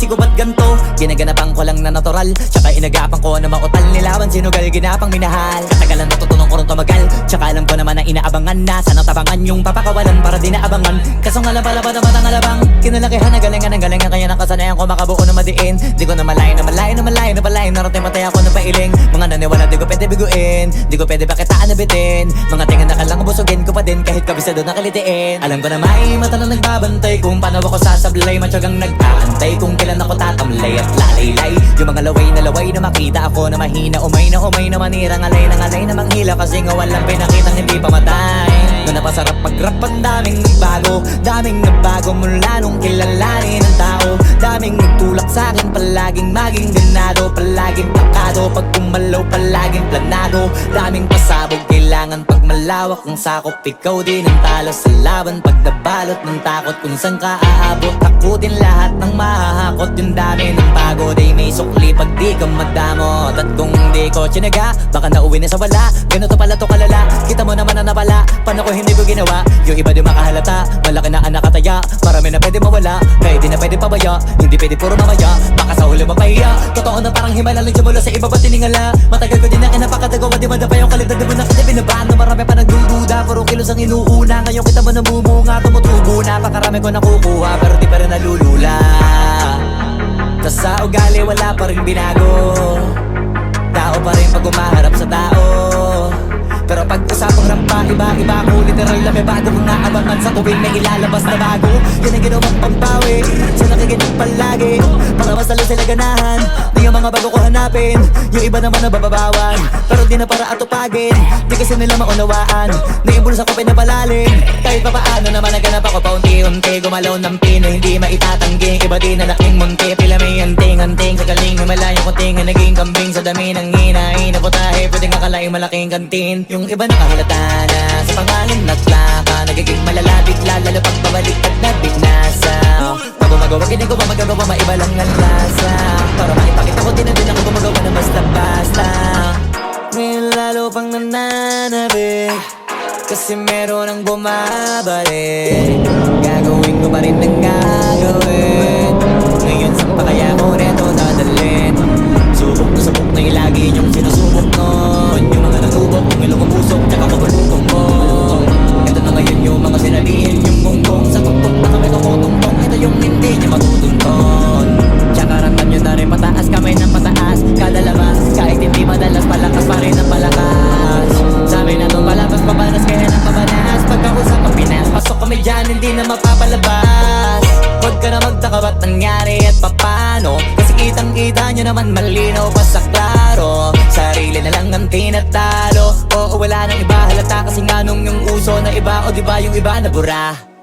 isip ko ba't ganto? Ginaganapan ko lang na natural, tsaka inagapan ko na mautal. Nilawan sinugal, ginapang minahal. Katagalan natutunan ko rin tumagal, tsaka alam ko naman na inaabangan na. Sana tabangan yung papakawalan para di naabangan. Kaso nga lang pala ba naman ang alabang kinalakihan na galingan kaya nakasanayan ko makabuo na madiin. Di ko na malayo na palayo narating matay ako na pailing. Mga naniwala di ko pwede biguin, di ko pwede bakitaan na bitin. Mga tingan na kalang busugin ko pa din kahit kabisado nakalitiin. Alam ko na may mata na nagbabantay kung paano ako sasablay. Matyagang nag-aantay kung kailan ako tatamlay at lalaylay. Yung mga laway na makita ako na mahina. Umay na manira, ngalay na manghila. Kasi nga walang pinakitang hindi pa matay. Na napasarap pag-rap ang daming nagbago mula nung kilalanin ng tao. Daming nagtulak sa'kin, palaging maging ganado, palaging pakado, pag kumalaw palaging planado. Daming pasabog, kailangan pag malawak ang sakop. Ikaw din ang talo sa laban pag nabalot ng takot. Kung saan ka aabot, takutin lahat ng mahahakot. Yung dami ng pagod ay may sukli pag di ka madamot. At kung di ko tsinaga, baka nauwi na sa wala. Ganito pala to kalala, kita mo naman na napala. Paano ko hindi ko ginawa, yung iba di makahalata. Malaki na anak kataya, marami na pwede mawala. Kaya di na pwede pabaya, hindi pwede puro mamaya. Baka sa huli mapahiya, totoo na parang himala lang mula sa iba ba tiningala. Matagal ko din na kinapakadagawa, di madapa yung kalidad na bunakit. Binabaan na marami pa nagdududa, puro kilos ang inuuna. Ngayon kita mo namumunga, tumutubo na. Pakarami ko nakukuha, pero di pa rin nalulula. Tas sa ugali wala pa rin binago, tao pa rin pag umaharap sa tao. Pero pag usapang rampa, iba-iba ko. Literal na may bago kong naabangan sa tuwing may ilalabas na bago. Yan ang ginawang pampawi, siya nakikinig palagi. Mga masalo sila ganahan, na yung mga bago ko hanapin. Yung iba naman nabababawan, pero di na para atupagin. Di kasi nila maunawaan, na yung bulsa ko pinapalalim. Kahit pa paano naman naganap ako paunti-unti. Gumalaw ng pino, hindi maitatanggi. Iba di na laking munti, pila may anting-anting. Sa galing may malayong kunting, naging kambing. Sa dami ng hinahin na putahe, pwedeng akalaing malaking kantin. Yung iba nakahalata na sa pangalan naglaka, nagiging malala bigla, lalo pag pabaliktad na bignasa. Pag gumagawa, hindi ko pa magagawa, maiba lang ang lasa. Para maipakita ko din ako gumagawa na basta-basta. Ngayon lalo pang nananabik, kasi meron ang bumabalik. Gagawin ko pa rin ang gagawin. Ngayon saan pa kaya ko reto dadalhin? Subok na yung lagi niyong sinusubok nun. Yung mga nanubok, yung ilong umusok, tsaka kabalutong mo. Ito na ngayon yung mga sinabihin, yung gonggong sa tuktok na kami tumutungtong. Ito yung hindi niya matutunton. Tsaka ramdam nyo na rin pataas, kamay ng pataas. Kada labas, kahit hindi madalas, palakas pa rin ang palakas. Sabi na nung palabas, pabanas kaya ng pabanas. Pagkausap ang Pinas, pasok kami dyan, hindi na mapapalabas. Huwag ka na magtaka ba't nangyari at papano, kasi kitang-kita nyo naman malinaw pa sa klaro. Sarili na lang ang tinatalo, oo wala nang iba halata. Kasi nga nung yung uso na iba, o diba yung iba nabura.